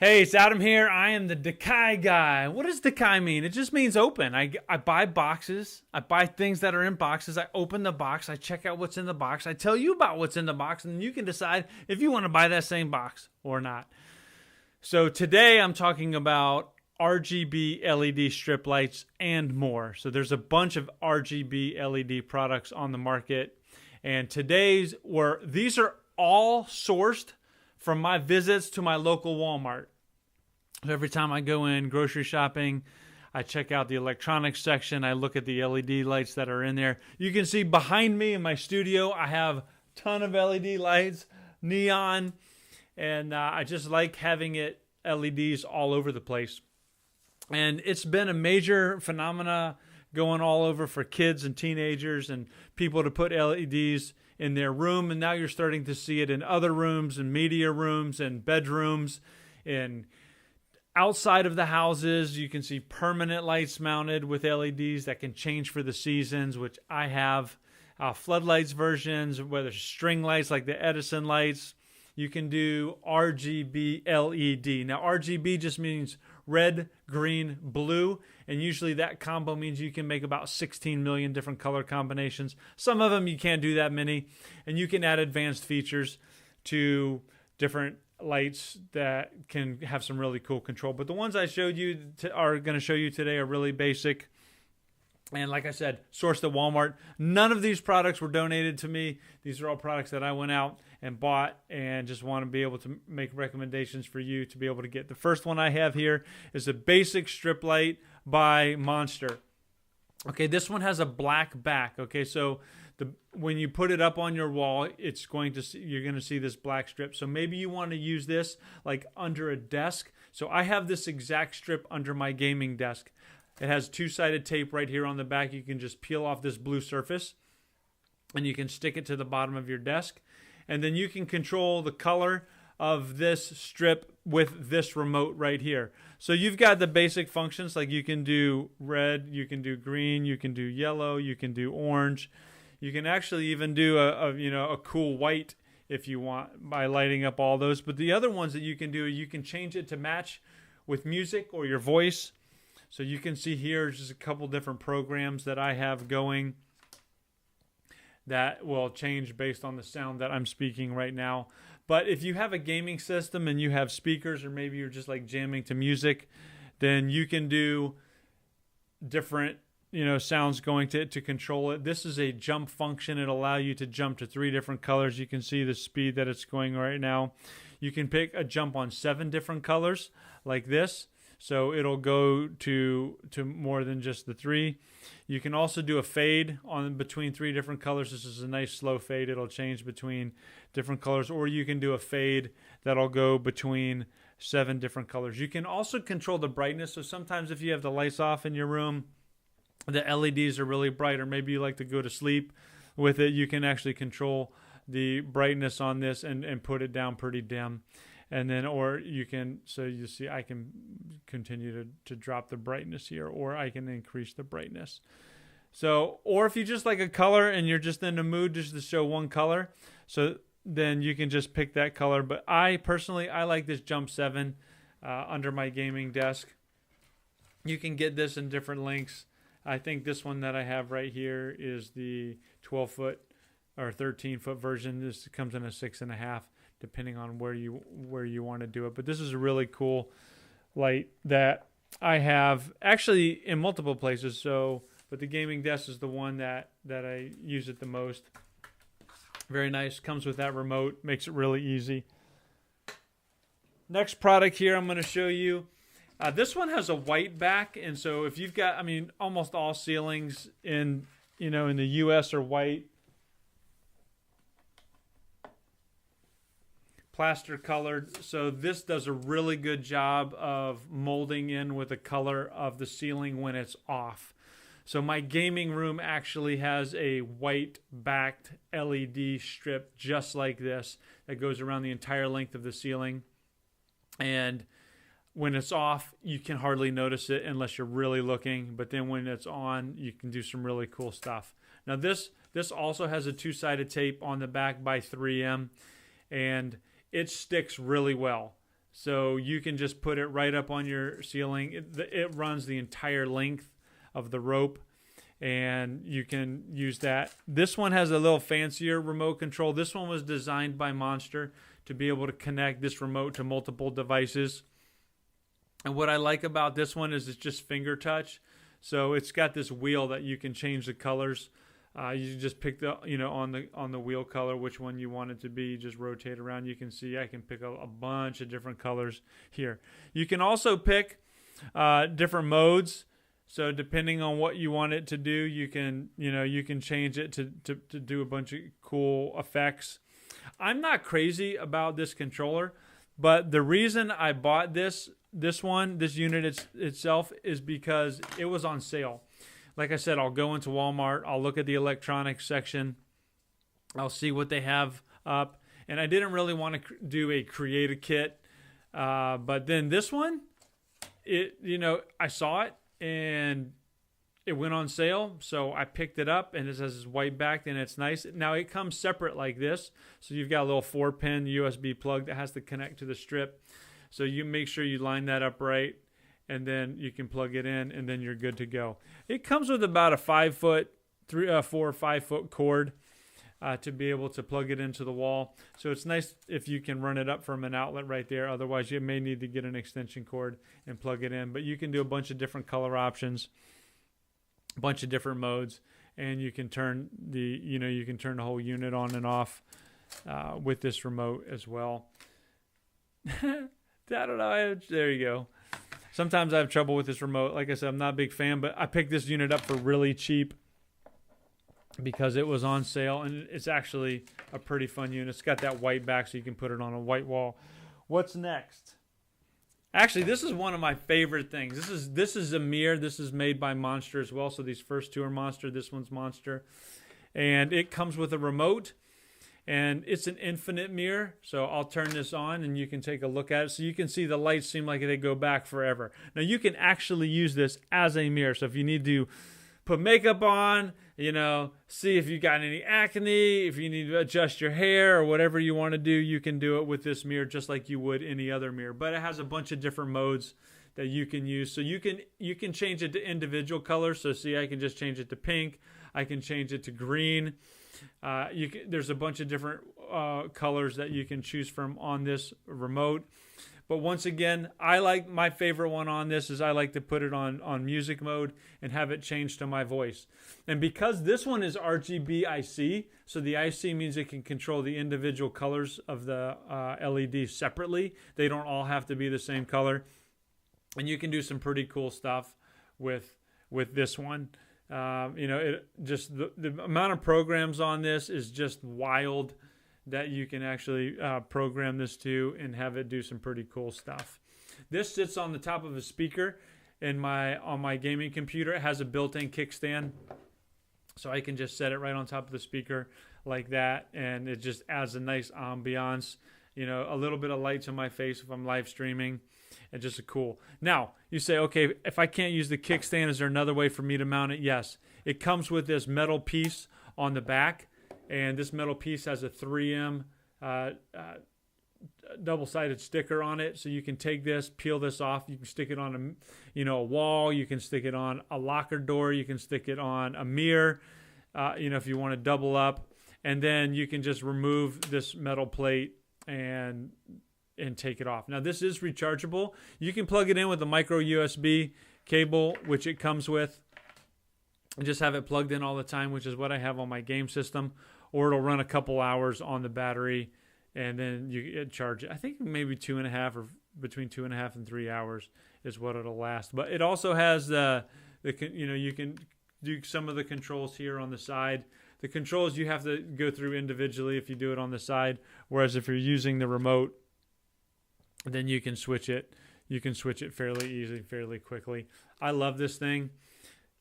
Hey, it's Adam here. I am the Decay guy. What does Decay mean? It just means open. I buy boxes. I buy things that are in boxes. I open the box. I check out what's in the box. I tell you about what's in the box, and you can decide if you want to buy that same box or not. So today I'm talking about RGB LED strip lights and more. So there's a bunch of RGB LED products on the market. And these are all sourced from my visits to my local Walmart. So every time I go in grocery shopping, I check out the electronics section. I look at the LED lights that are in there. You can see behind me in my studio, I have a ton of LED lights, neon, and I just like having LEDs all over the place. And it's been a major phenomena going all over for kids and teenagers and people to put LEDs in their room. And now you're starting to see it in other rooms and media rooms and bedrooms. And outside of the houses, you can see permanent lights mounted with LEDs that can change for the seasons, which I have. Floodlights versions, whether string lights like the Edison lights. You can do RGB LED. Now, RGB just means red, green, blue, and usually that combo means you can make about 16 million different color combinations. Some of them you can't do that many, and you can add advanced features to different lights that can have some really cool control. But the ones I showed you are going to show you today are really basic. And like I said, sourced at Walmart. None of these products were donated to me. These are all products that I went out and bought and just want to be able to make recommendations for you to be able to get. The first one I have here is a basic strip light by Monster. Okay, this one has a black back. Okay, so when you put it up on your wall, you're going to see this black strip. So maybe you want to use this like under a desk. So I have this exact strip under my gaming desk. It has two-sided tape right here on the back. You can just peel off this blue surface and you can stick it to the bottom of your desk. And then you can control the color of this strip with this remote right here. So you've got the basic functions, like you can do red, you can do green, you can do yellow, you can do orange. You can actually even do a cool white if you want by lighting up all those. But the other ones that you can do, you can change it to match with music or your voice. So you can see here just a couple different programs that I have going that will change based on the sound that I'm speaking right now. But if you have a gaming system and you have speakers, or maybe you're just like jamming to music, then you can do different sounds going to control it. This is a jump function. It'll allow you to jump to 3 different colors. You can see the speed that it's going right now. You can pick a jump on 7 different colors like this. So it'll go to more than just the 3. You can also do a fade on between 3 different colors. This is a nice slow fade. It'll change between different colors. Or you can do a fade that'll go between 7 different colors. You can also control the brightness. So sometimes if you have the lights off in your room, the LEDs are really bright, or maybe you like to go to sleep with it, you can actually control the brightness on this and put it down pretty dim. And then, or you can, so you see, I can continue to drop the brightness here, or I can increase the brightness. So, or if you just like a color and you're just in the mood just to show one color, so then you can just pick that color. But I like this Jump 7 under my gaming desk. You can get this in different lengths. I think this one that I have right here is the 12-foot or 13-foot version. This comes in a 6.5. Depending on where you want to do it. But this is a really cool light that I have actually in multiple places. But the gaming desk is the one that I use it the most. Very nice. Comes with that remote. Makes it really easy. Next product here I'm going to show you. This one has a white back. And so if you've got, almost all ceilings in the U.S. are white. Plaster colored, so this does a really good job of molding in with the color of the ceiling when it's off. So my gaming room actually has a white backed LED strip just like this that goes around the entire length of the ceiling, and when it's off you can hardly notice it unless you're really looking, but then when it's on you can do some really cool stuff. Now this also has a 2-sided tape on the back by 3M, and it sticks really well. So you can just put it right up on your ceiling. It runs the entire length of the rope, and you can use that. This one has a little fancier remote control. This one was designed by Monster to be able to connect this remote to multiple devices. And what I like about this one is it's just finger touch. So it's got this wheel that you can change the colors. You just pick the, on the wheel color, which one you want it to be. You just rotate around. You can see I can pick a bunch of different colors here. You can also pick different modes. So depending on what you want it to do, you can change it to do a bunch of cool effects. I'm not crazy about this controller, but the reason I bought this unit itself is because it was on sale. Like I said, I'll go into Walmart, I'll look at the electronics section, I'll see what they have up, and I didn't really want to do a create a kit, but then this one, I saw it and it went on sale, so I picked it up, and it has this white back, and it's nice. Now it comes separate like this, so you've got a little 4-pin USB plug that has to connect to the strip. So you make sure you line that up right, and then you can plug it in, and then you're good to go. It comes with about a 4 or 5 foot cord to be able to plug it into the wall. So it's nice if you can run it up from an outlet right there. Otherwise, you may need to get an extension cord and plug it in. But you can do a bunch of different color options, a bunch of different modes, and you can turn the whole unit on and off with this remote as well. I don't know. There you go. Sometimes I have trouble with this remote. Like I said, I'm not a big fan, but I picked this unit up for really cheap because it was on sale, and it's actually a pretty fun unit. It's got that white back, so you can put it on a white wall. What's next? Actually, this is one of my favorite things. This is a mirror. This is made by Monster as well. So these first two are Monster. This one's Monster. And it comes with a remote. And it's an infinite mirror, so I'll turn this on and you can take a look at it. So you can see the lights seem like they go back forever. Now you can actually use this as a mirror. So if you need to put makeup on, see if you got any acne, if you need to adjust your hair or whatever you want to do, you can do it with this mirror just like you would any other mirror. But it has a bunch of different modes that you can use. So you can change it to individual colors. So see, I can just change it to pink. I can change it to green. There's a bunch of different colors that you can choose from on this remote. But once again, my favorite one on this is I like to put it on music mode and have it change to my voice. And because this one is RGB IC, so the IC means it can control the individual colors of the LED separately. They don't all have to be the same color. And you can do some pretty cool stuff with this one. The amount of programs on this is just wild that you can actually program this to and have it do some pretty cool stuff. This sits on the top of a speaker on my gaming computer. It has a built-in kickstand, so I can just set it right on top of the speaker like that, and it just adds a nice ambiance. A little bit of light to my face if I'm live streaming. And just cool. Now, you say, okay, if I can't use the kickstand, is there another way for me to mount it? Yes. It comes with this metal piece on the back, and this metal piece has a 3M double-sided sticker on it. So you can take this, peel this off. You can stick it on a wall. You can stick it on a locker door. You can stick it on a mirror, if you want to double up. And then you can just remove this metal plate and take it off. Now this is rechargeable. You can plug it in with a micro USB cable, which it comes with, and just have it plugged in all the time, which is what I have on my game system, or it'll run a couple hours on the battery and then you charge it. I think maybe 2.5 or between 2.5 and 3 hours is what it'll last. But it also has you can do some of the controls here on the side. The controls you have to go through individually if you do it on the side, whereas if you're using the remote, then you can switch it. You can switch it fairly easily, fairly quickly. I love this thing.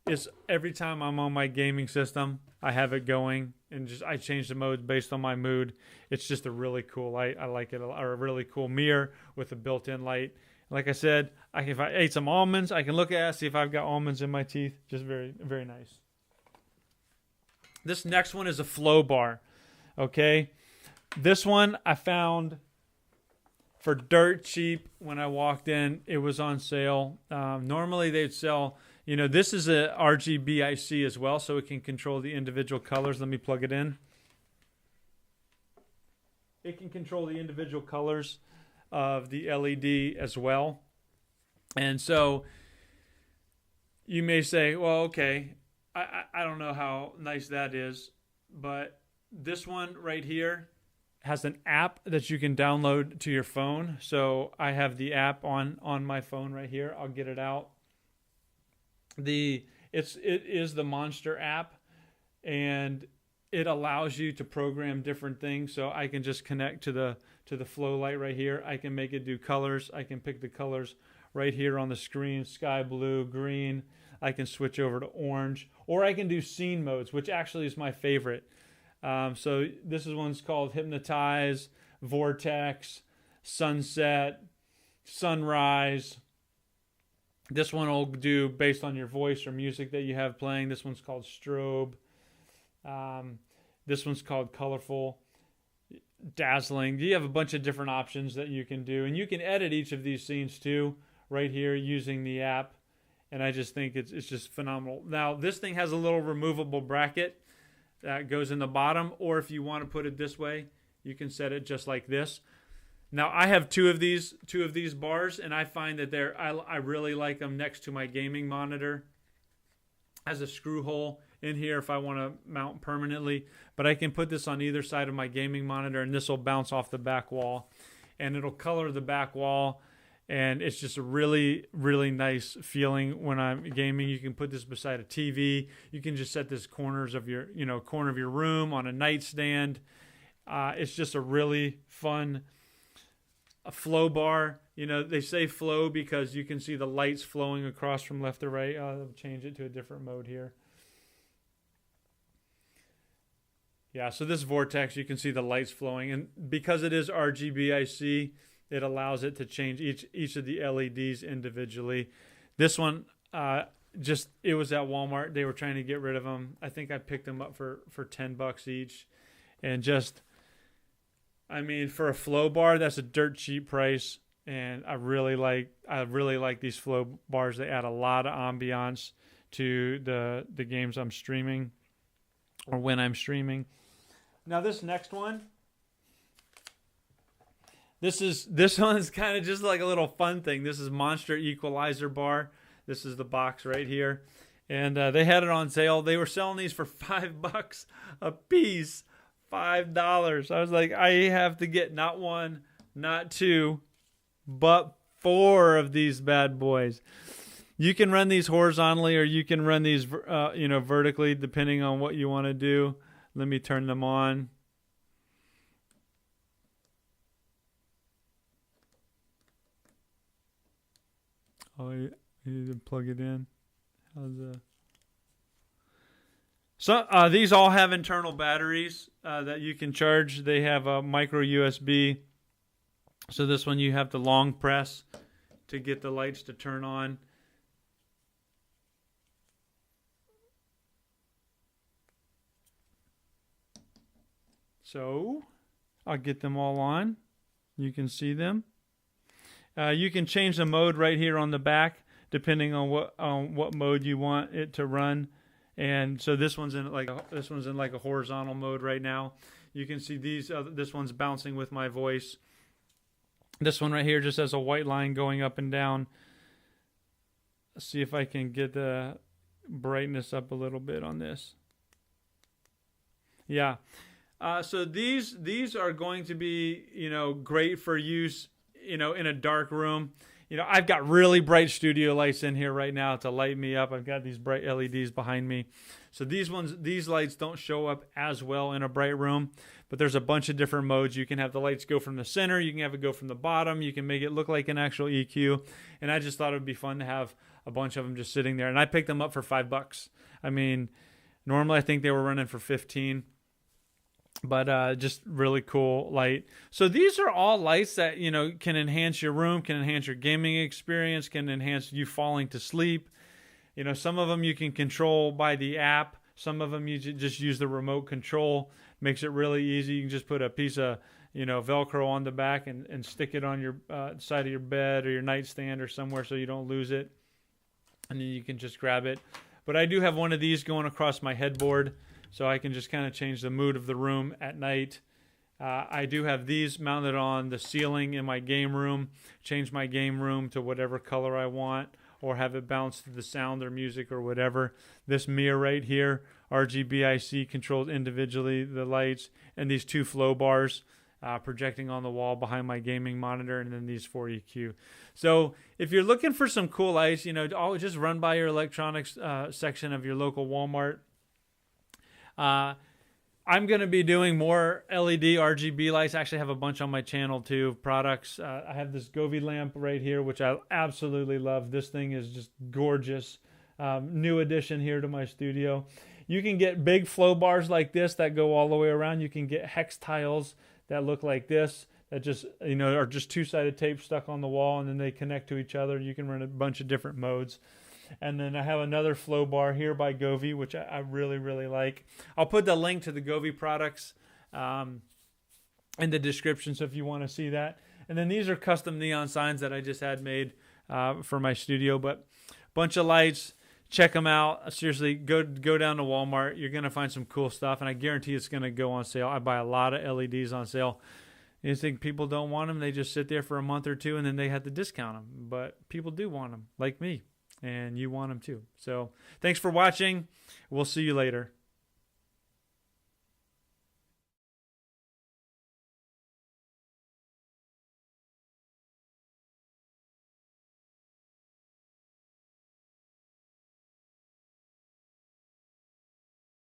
It's every time I'm on my gaming system, I have it going, and I change the modes based on my mood. It's just a really cool light. I like it, or a really cool mirror with a built-in light. Like I said, if I ate some almonds, I can look at it, see if I've got almonds in my teeth. Just very, very nice. This next one is a flow bar. Okay, this one I found for dirt cheap. When I walked in, it was on sale. Normally they'd sell, this is a RGB IC as well, so it can control the individual colors. Let me plug it in. It can control the individual colors of the LED as well. And so you may say, well, okay, I don't know how nice that is, but this one right here has an app that you can download to your phone. So I have the app on my phone right here. I'll get it out. It is the Monster app, and it allows you to program different things. So I can just connect to the flow light right here. I can make it do colors. I can pick the colors right here on the screen: sky blue, green. I can switch over to orange, or I can do scene modes, which actually is my favorite. So this one's called Hypnotize, Vortex, Sunset, Sunrise. This one will do based on your voice or music that you have playing. This one's called Strobe. This one's called Colorful, Dazzling. You have a bunch of different options that you can do, and you can edit each of these scenes too right here using the app. And I just think it's just phenomenal. Now, this thing has a little removable bracket that goes in the bottom, or if you want to put it this way, you can set it just like this. Now, I have two of these bars, and I find that I really like them next to my gaming monitor. Has a screw hole in here if I want to mount permanently, but I can put this on either side of my gaming monitor, and this will bounce off the back wall, and it'll color the back wall. And it's just a really, really nice feeling when I'm gaming. You can put this beside a TV. You can just set this corner of your room on a nightstand. It's just a really fun flow bar. They say flow because you can see the lights flowing across from left to right. I'll change it to a different mode here. Yeah, so this Vortex, you can see the lights flowing. And because it is RGB IC, it allows it to change each of the LEDs individually. This one, it was at Walmart. They were trying to get rid of them. I think I picked them up for $10 each. And for a flow bar, that's a dirt cheap price. And I really like these flow bars. They add a lot of ambiance to the games I'm streaming or when I'm streaming. Now this next one, This one's kind of just like a little fun thing. This is Monster Equalizer Bar. This is the box right here. And they had it on sale. They were selling these for $5 a piece. $5. I was like, I have to get not one, not two, but 4 of these bad boys. You can run these horizontally, or you can run these vertically, depending on what you want to do. Let me turn them on. Oh, you need to plug it in. So these all have internal batteries that you can charge. They have a micro USB. So this one you have to long press to get the lights to turn on. So I'll get them all on. You can see them. You can change the mode right here on the back, depending on what mode you want it to run. And so this one's in like a horizontal mode right now. You can see this one's bouncing with my voice. This one right here just has a white line going up and down. Let's see if I can get the brightness up a little bit on this. Yeah. So these are going to be, great for use, in a dark room. I've got really bright studio lights in here right now to light me up. I've got these bright LEDs behind me. So these lights don't show up as well in a bright room, but there's a bunch of different modes. You can have the lights go from the center. You can have it go from the bottom. You can make it look like an actual EQ. And I just thought it would be fun to have a bunch of them just sitting there. And I picked them up for $5. Normally I think they were running for 15. But just really cool light. So these are all lights that, can enhance your room, can enhance your gaming experience, can enhance you falling to sleep. Some of them you can control by the app. Some of them you just use the remote control Makes it really easy. You can just put a piece of Velcro on the back and stick it on your side of your bed or your nightstand or somewhere so you don't lose it. And then you can just grab it. But I do have one of these going across my headboard so I can just kind of change the mood of the room at night. I do have these mounted on the ceiling in my game room. Change my game room to whatever color I want, or have it bounce to the sound or music or whatever. This mirror right here, RGB IC, controls individually the lights, and these 2 flow bars projecting on the wall behind my gaming monitor, and then these 4 EQ. So if you're looking for some cool lights, always just run by your electronics section of your local Walmart. I'm going to be doing more LED RGB lights. I actually have a bunch on my channel too, products. I have this Govee lamp right here, which I absolutely love. This thing is just gorgeous. New addition here to my studio. You can get big flow bars like this that go all the way around. You can get hex tiles that look like this, that just, are just 2-sided tape stuck on the wall, and then they connect to each other. You can run a bunch of different modes. And then I have another flow bar here by Govee, which I really, really like. I'll put the link to the Govee products in the description, so if you want to see that. And then these are custom neon signs that I just had made for my studio. But bunch of lights. Check them out. Seriously, go down to Walmart. You're going to find some cool stuff, and I guarantee it's going to go on sale. I buy a lot of LEDs on sale. You think people don't want them? They just sit there for a month or two, and then they have to discount them. But people do want them, like me. And you want them too. So thanks for watching. We'll see you later.